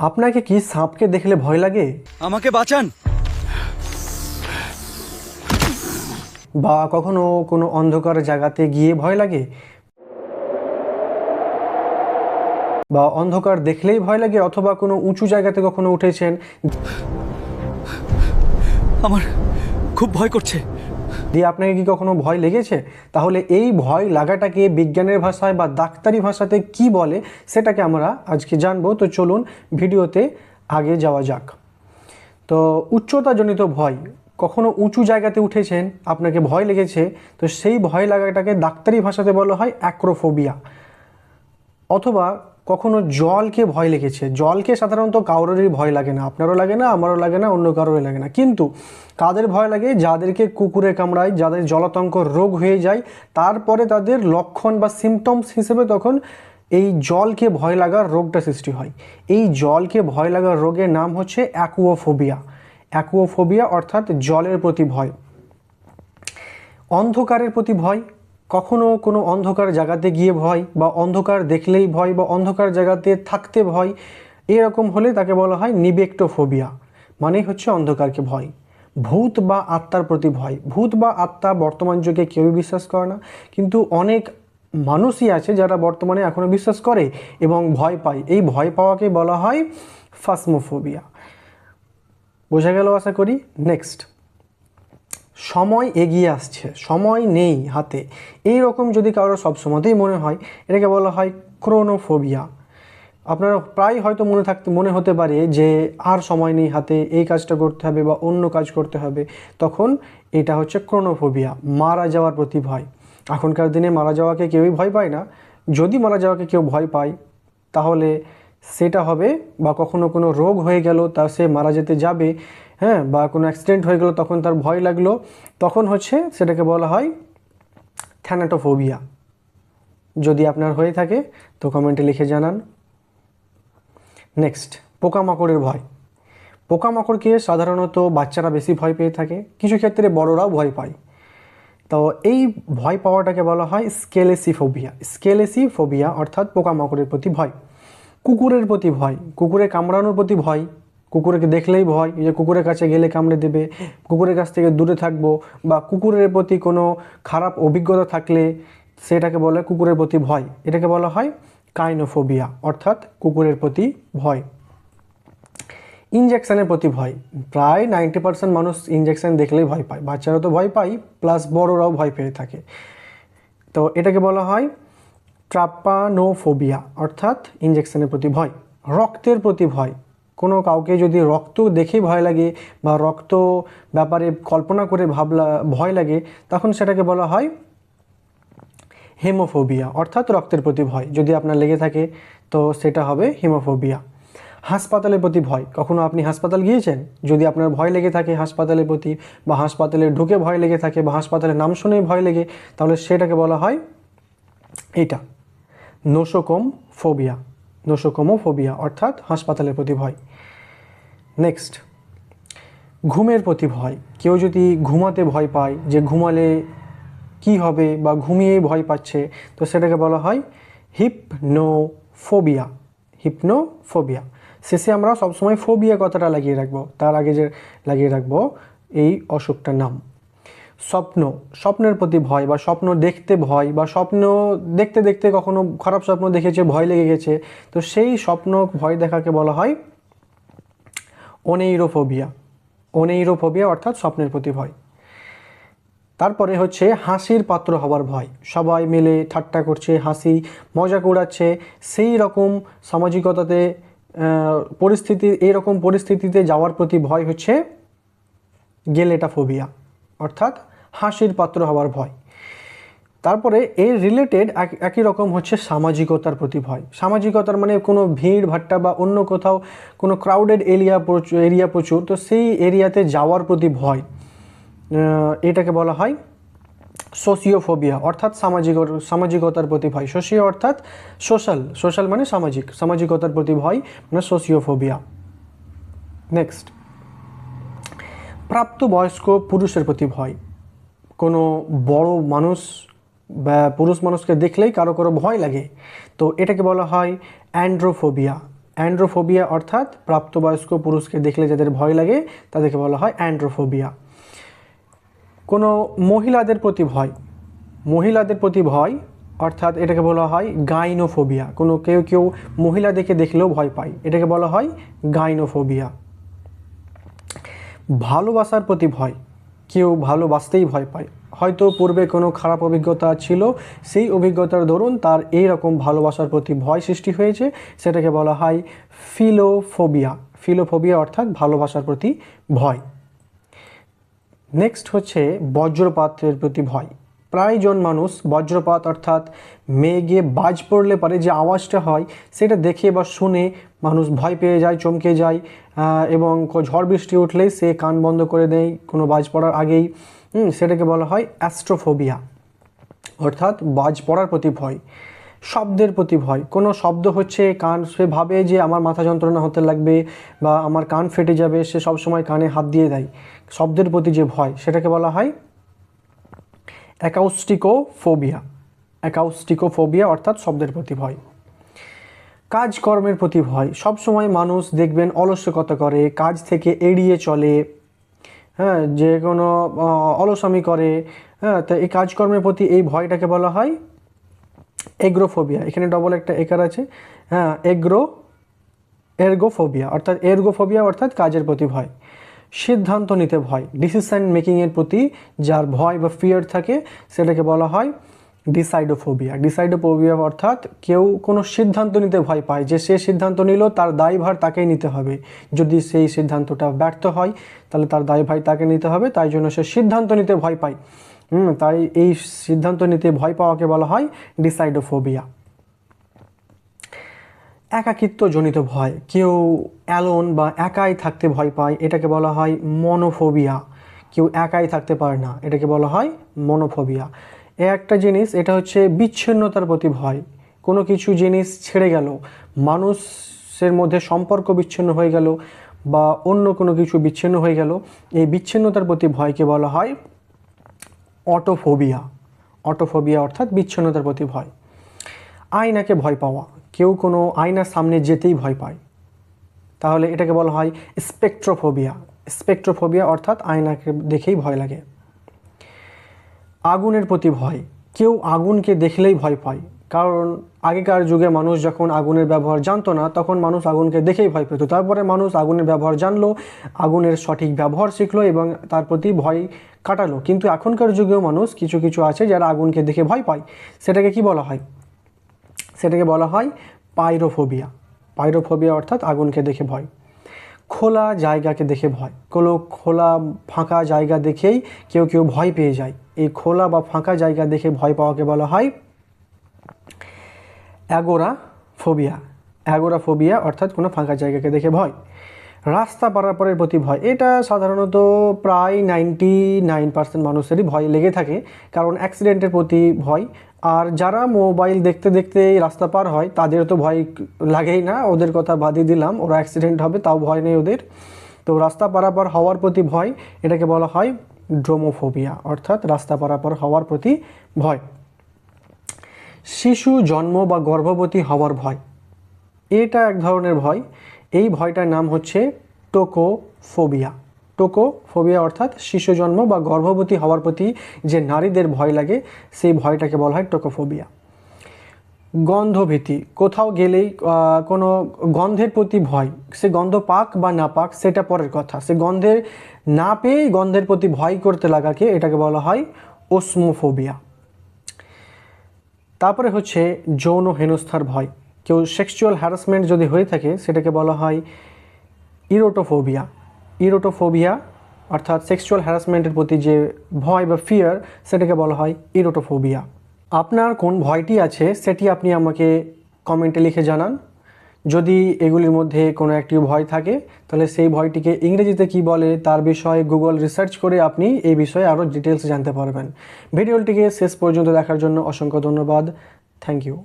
আপনাকে কি সাপকে দেখলে ভয় লাগে? আমাকে বাঁচান। বা কখনো কোনো অন্ধকার জায়গাতে গিয়ে ভয় লাগে? বা অন্ধকার দেখলেই ভয় লাগে, অথবা কোনো উঁচু জায়গাতে কখনো উঠেছেন? আমার খুব ভয় করছে। দিয়ে আপনাকে কি কখনো ভয় লেগেছে? তাহলে এই ভয় লাগাটাকে বিজ্ঞানের ভাষায় বা ডাক্তারি ভাষাতে কি বলে সেটাকে আমরা আজকে জানবো। তো চলুন ভিডিওতে আগে যাওয়া যাক। তো উচ্চতাজনিত ভয়, কখনো উঁচু জায়গাতে উঠেছেন, আপনাকে ভয় লেগেছে, তো সেই ভয় লাগাটাকে ডাক্তারি ভাষাতে বলা হয় অ্যাক্রোফোবিয়া। অথবা কখনো জলকে ভয় লেগেছে। জলকে সাধারণত কারোরই ভয় লাগে না, আপনারও লাগে না, আমারও লাগে না, অন্য কারোরই লাগে না। কিন্তু কাদের ভয় লাগে? যাদেরকে কুকুরে কামড়ায়, যাদের জলাতঙ্ক রোগ হয়ে যায়, তারপরে তাদের লক্ষণ বা সিমটমস হিসেবে তখন এই জলকে ভয় লাগার রোগটা সৃষ্টি হয়। এই জলকে ভয় লাগার রোগের নাম হচ্ছে অ্যাকুয়াফোবিয়া। অ্যাকুয়াফোবিয়া অর্থাৎ জলের প্রতি ভয়। অন্ধকারের প্রতি ভয়, কখনো কোনো অন্ধকার জায়গাতে গিয়ে ভয়, বা অন্ধকার দেখলেই ভয়, বা অন্ধকার জায়গাতে থাকতে ভয়, এরকম হলে তাকে বলা হয় নিবেক্টোফোবিয়া, মানেই হচ্ছে অন্ধকারকে ভয়। ভূত বা আত্মার প্রতি ভয়। ভূত বা আত্মা বর্তমান যুগে কেউই বিশ্বাস করে না, কিন্তু অনেক মানুষই আছে যারা বর্তমানে এখনও বিশ্বাস করে এবং ভয় পায়। এই ভয় পাওয়াকে বলা হয় ফাসমোফোবিয়া। বোঝা গেল আশা করি। নেক্সট, সময় এগিয়ে আসছে, সময় নেই হাতে, এই রকম যদি কারোর সবসময়তেই মনে হয়, এটাকে বলা হয় ক্রোনোফোবিয়া। আপনার প্রায় হয়তো মনে হতে পারে যে আর সময় নেই হাতে, এই কাজটা করতে হবে বা অন্য কাজ করতে হবে, তখন এটা হচ্ছে ক্রোনোফোবিয়া। মারা যাওয়ার প্রতি ভয়। এখনকার দিনে মারা যাওয়াকে কেউই ভয় পায় না। যদি মারা যাওয়াকে কেউ ভয় পায় তাহলে সেটা হবে বা কখনো কোনো রোগ হয়ে গেল তা সে মারা যেতে যাবে, হ্যাঁ, বা কোনো অ্যাক্সিডেন্ট হয়ে গেল তখন তার ভয় লাগলো, তখন হচ্ছে সেটাকে বলা হয় থ্যানাটোফোবিয়া। যদি আপনার হয়ে থাকে তো কমেন্টে লিখে জানান। নেক্সট, পোকামাকড়ের ভয়। পোকামাকড়কে সাধারণত বাচ্চারা বেশি ভয় পেয়ে থাকে, কিছু ক্ষেত্রে বড়রাও ভয় পায়। তো এই ভয় পাওয়াটাকে বলা হয় স্কেলেসিফোবিয়া। স্কেলেসিফোবিয়া অর্থাৎ পোকামাকড়ের প্রতি ভয়। কুকুরের প্রতি ভয়, কুকুরে কামড়ানোর প্রতি ভয়। কুকুরকে দেখলেই ভয়, যে কুকুরের কাছে গেলে কামড়ে দেবে, কুকুরের কাছ থেকে দূরে থাকবো, বা কুকুরের প্রতি কোনো খারাপ অভিজ্ঞতা থাকলে সেটাকে বলে কুকুরের প্রতি ভয়। এটাকে বলা হয় কাইনোফোবিয়া অর্থাৎ কুকুরের প্রতি ভয়। ইনজেকশনের প্রতি ভয়। প্রায় 90% মানুষ ইনজেকশন দেখলেই ভয় পায়, বাচ্চারা তো ভয় পায়, প্লাস বড়রাও ভয় পেয়ে থাকে। তো এটাকে বলা হয় ট্রাপানোফোবিয়া অর্থাৎ ইনজেকশনের প্রতি ভয়। রক্তের প্রতি ভয়, কোনো কাউকে যদি রক্ত দেখেই ভয় লাগে বা রক্ত ব্যাপারে কল্পনা করে ভয় লাগে, তখন সেটাকে বলা হয় হেমোফোবিয়া অর্থাৎ রক্তের প্রতি ভয়। যদি আপনার লেগে থাকে তো সেটা হবে হেমোফোবিয়া। হাসপাতালের প্রতি ভয়, কখনো আপনি হাসপাতাল গিয়েছেন? যদি আপনার ভয় লেগে থাকে হাসপাতালের প্রতি, বা হাসপাতালে ঢুকে ভয় লেগে থাকে, বা হাসপাতালের নাম শুনেই ভয় লেগে, তাহলে সেটাকে বলা হয় এটা নোসোকোম ফোবিয়া। নোসোকোমোফোবিয়া অর্থাৎ হাসপাতালের প্রতি ভয়। নেক্সট, ঘুমের প্রতি ভয়। কেউ যদি ঘুমাতে ভয় পায়, যে ঘুমালে কি হবে বা ঘুমিয়ে ভয় পাচ্ছে, তো সেটাকে বলা হয় হিপনোফোবিয়া। হিপনোফোবিয়া। শেষে আমরা সবসময় ফোবিয়া কথাটা লাগিয়ে রাখবো, তার আগে যে লাগিয়ে রাখবো এই অসুখটার নাম। স্বপ্নের প্রতি ভয়, বা স্বপ্ন দেখতে ভয়, বা স্বপ্ন দেখতে দেখতে কখনো খারাপ স্বপ্ন দেখেছে, ভয় লেগে গেছে, তো সেই স্বপ্ন ভয় দেখাকে বলা হয় ওনেইরোফোবিয়া। ওনেইরোফোবিয়া অর্থাৎ স্বপ্নের প্রতি ভয়। তারপরে হচ্ছে হাসির পাত্র হওয়ার ভয়। সবাই মিলে ঠাট্টা করছে, হাসি মজাক উড়াচ্ছে, সেই রকম সামাজিকতাতে এইরকম পরিস্থিতিতে যাওয়ার প্রতি ভয় হচ্ছে গেলেটাফোবিয়া অর্থাৎ হাসির পাত্র হওয়ার ভয়। তারপরে এর রিলেটেড একই রকম হচ্ছে সামাজিকতার প্রতি ভয়। সামাজিকতার মানে কোনো ভিড় ভাট্টা বা অন্য কোথাও কোনো ক্রাউডেড এরিয়া প্রচুর, তো সেই এরিয়াতে যাওয়ার প্রতি ভয়, এটাকে বলা হয় সোশিওফোবিয়া অর্থাৎ সামাজিকতার প্রতি ভয়। সোশিও অর্থাৎ সোশ্যাল মানে সামাজিকতার প্রতি ভয় মানে সোশিওফোবিয়া। নেক্সট, প্রাপ্তবয়স্ক পুরুষের প্রতি ভয়। কোনো বড় মানুষ বা পুরুষ মানুষকে দেখলেই কারো ভয় লাগে, তো এটাকে বলা হয় অ্যান্ড্রোফোবিয়া। অ্যান্ড্রোফোবিয়া অর্থাৎ প্রাপ্তবয়স্ক পুরুষকে দেখলে যাদের ভয় লাগে তাদেরকে বলা হয় অ্যান্ড্রোফোবিয়া। কোনো মহিলাদের প্রতি ভয়, মহিলাদের প্রতি ভয় অর্থাৎ এটাকে বলা হয় গাইনোফোবিয়া। কোনো কেউ কেউ মহিলাদেরকে দেখলেও ভয় পায়, এটাকে বলা হয় গাইনোফোবিয়া। ভালোবাসার প্রতি ভয়, কেউ ভালোবাসতেই ভয় পায়, হয়তো পূর্বে কোনো খারাপ অভিজ্ঞতা ছিল, সেই অভিজ্ঞতার দরুন তার এই রকম ভালোবাসার প্রতি ভয় সৃষ্টি হয়েছে, সেটাকে বলা হয় ফিলোফোবিয়া। ফিলোফোবিয়া অর্থাৎ ভালোবাসার প্রতি ভয়। নেক্সট হচ্ছে বজ্রপাতের প্রতি ভয়। প্রায়জন মানুষ বজ্রপাত অর্থাৎ মেঘে বাজ পড়লে পারে যে আওয়াজটা হয় সেটা দেখে বা শুনে মানুষ ভয় পেয়ে যায়, চমকে যায়, এবং ঝড় বৃষ্টি উঠলেই সে কান বন্ধ করে দেয় কোনো বাজ পড়ার আগেই। সেটাকে বলা হয় অ্যাস্ট্রোফোবিয়া অর্থাৎ বাজ পড়ার প্রতি ভয়। শব্দের প্রতি ভয়, কোনো শব্দ হচ্ছে কান, সে ভাবে যে আমার মাথা যন্ত্রণা হতে লাগবে বা আমার কান ফেটে যাবে, সে সবসময় কানে হাত দিয়ে দেয়। শব্দের প্রতি যে ভয় সেটাকে বলা হয় অ্যাকাউস্টিকোফোবিয়া। অ্যাকাউস্টিকোফোবিয়া অর্থাৎ শব্দের প্রতি ভয়। কাজকর্মের প্রতি ভয়, সবসময় মানুষ দেখবেন অলস্যকতা করে, কাজ থেকে এড়িয়ে চলে, হ্যাঁ, যে কোনো অলসামি করে, হ্যাঁ, তো এই কাজকর্মের প্রতি এই ভয়টাকে বলা হয় এগ্রোফোবিয়া। এখানে ডবল একটা একার আছে, হ্যাঁ, এর্গোফোবিয়া অর্থাৎ এর্গোফোবিয়া অর্থাৎ কাজের প্রতি ভয়। সিদ্ধান্ত নিতে ভয়, ডিসিশন মেকিংয়ের প্রতি যার ভয় বা ফিয়ার থাকে সেটাকে বলা হয় ডিসাইডোফোবিয়া। ডিসাইডোফোবিয়া অর্থাৎ কেউ কোনো সিদ্ধান্ত নিতে ভয় পায়, যে সে সিদ্ধান্ত নিল তার দায়ভার তাকেই নিতে হবে, যদি সেই সিদ্ধান্তটা ব্যর্থ হয় তাহলে তার দায়ভার তাকে নিতে হবে, তাই জন্য সে সিদ্ধান্ত নিতে ভয় পায়। তাই এই সিদ্ধান্ত নিতে ভয় পাওয়াকে বলা হয় ডিসাইডোফোবিয়া। একাকিত্বজনিত ভয়, কেউ অ্যালোন বা একাই থাকতে ভয় পায়, এটাকে বলা হয় মনোফোবিয়া। কেউ একাই থাকতে পারে না, এটাকে বলা হয় মনোফোবিয়া। একটা জিনিস, এটা হচ্ছে বিচ্ছিন্নতার প্রতি ভয়। কোনো কিছু জিনিস ছেড়ে গেল, মানুষের মধ্যে সম্পর্ক বিচ্ছিন্ন হয়ে গেল বা অন্য কোনো কিছু বিচ্ছিন্ন হয়ে গেল, এই বিচ্ছিন্নতার প্রতি ভয়কে বলা হয় অটোফোবিয়া। অটোফোবিয়া অর্থাৎ বিচ্ছিন্নতার প্রতি ভয়। আয়নাকে ভয় পাওয়া, কেউ কোনো আয়নার সামনে যেতেই ভয় পায়, তাহলে এটাকে বলা হয় স্পেকট্রোফোবিয়া। স্পেকট্রোফোবিয়া অর্থাৎ আয়নাকে দেখেই ভয় লাগে। আগুনের প্রতি ভয়, কেউ আগুনকে দেখলেই ভয় পায়, কারণ আগেকার যুগে মানুষ যখন আগুনের ব্যবহার জানতো না তখন মানুষ আগুনকে দেখেই ভয় পেত, তারপরে মানুষ আগুনের ব্যবহার জানলো, আগুনের সঠিক ব্যবহার শিখলো এবং তার প্রতি ভয় কাটালো। কিন্তু এখনকার যুগেও মানুষ কিছু কিছু আছে যারা আগুনকে দেখে ভয় পায়, সেটাকে কি বলা হয়? সেটাকে বলা হয় পাইরোফোবিয়া। পাইরোফোবিয়া অর্থাৎ আগুনকে দেখে ভয়। খোলা জায়গাকে দেখে ভয়, কোনো খোলা ফাঁকা জায়গা দেখেই কেউ কেউ ভয় পেয়ে যায়, এই খোলা বা ফাঁকা জায়গা দেখে ভয় পাওয়াকে বলা হয় অ্যাগোরাফোবিয়া। অ্যাগোরাফোবিয়া অর্থাৎ কোনো ফাঁকা জায়গাকে দেখে ভয়। রাস্তা পারাপারের প্রতি ভয়, এটা সাধারণত প্রায় 99% মানুষেরই ভয় লেগে থাকে, কারণ অ্যাক্সিডেন্টের প্রতি ভয়। আর যারা মোবাইল দেখতে দেখতে রাস্তা পার হয় তাদের তো ভয় লাগেই না, ওদের কথা বাদই দিলাম, ওরা অ্যাক্সিডেন্ট হবে তাও ভয় নেই ওদের। তো রাস্তা পারাপার হওয়ার প্রতি ভয়, এটাকে বলা হয় ড্রোমোফোবিয়া অর্থাৎ রাস্তা পারাপার হওয়ার প্রতি ভয়। শিশু জন্ম বা গর্ভবতী হওয়ার ভয়, এটা এক ধরনের ভয়, এই ভয়টার নাম হচ্ছে টোকোফোবিয়া। টোকোফোবিয়া অর্থাৎ শিশু জন্ম বা গর্ভবতী হওয়ার প্রতি যে নারীদের ভয় লাগে সেই ভয়টাকে বলা হয় টোকোফোবিয়া। গন্ধভীতি, কোথাও গেলেই কোনো গন্ধের প্রতি ভয়, সে গন্ধ পাক বা না পাক সেটা পরের কথা, সে গন্ধের না পেয়েই গন্ধের প্রতি ভয় করতে লাগাকে এটাকে বলা হয় ওসমোফোবিয়া। তারপরে হচ্ছে যৌন হেনস্থার ভয়, কেউ সেক্সুয়াল হ্যারাসমেন্ট যদি হয়ে থাকে সেটাকে বলা হয় ইরোটোফোবিয়া। ইরোটোফোবিয়া অর্থাৎ সেক্সুয়াল হ্যারাসমেন্টের প্রতি যে ভয় বা ফিয়ার সেটাকে বলা হয় ইরোটোফোবিয়া। আপনার কোন ভয়টি আছে সেটি আপনি আমাকে কমেন্টে লিখে জানান। যদি এগুলির মধ্যে কোনো একটি ভয় থাকে তাহলে সেই ভয়টিকে ইংরেজিতে কি বলে তার বিষয়ে গুগল রিসার্চ করে আপনি এই বিষয়ে আরও ডিটেলস জানতে পারবেন। ভিডিওটিকে শেষ পর্যন্ত দেখার জন্য অসংখ্য ধন্যবাদ। Thank you.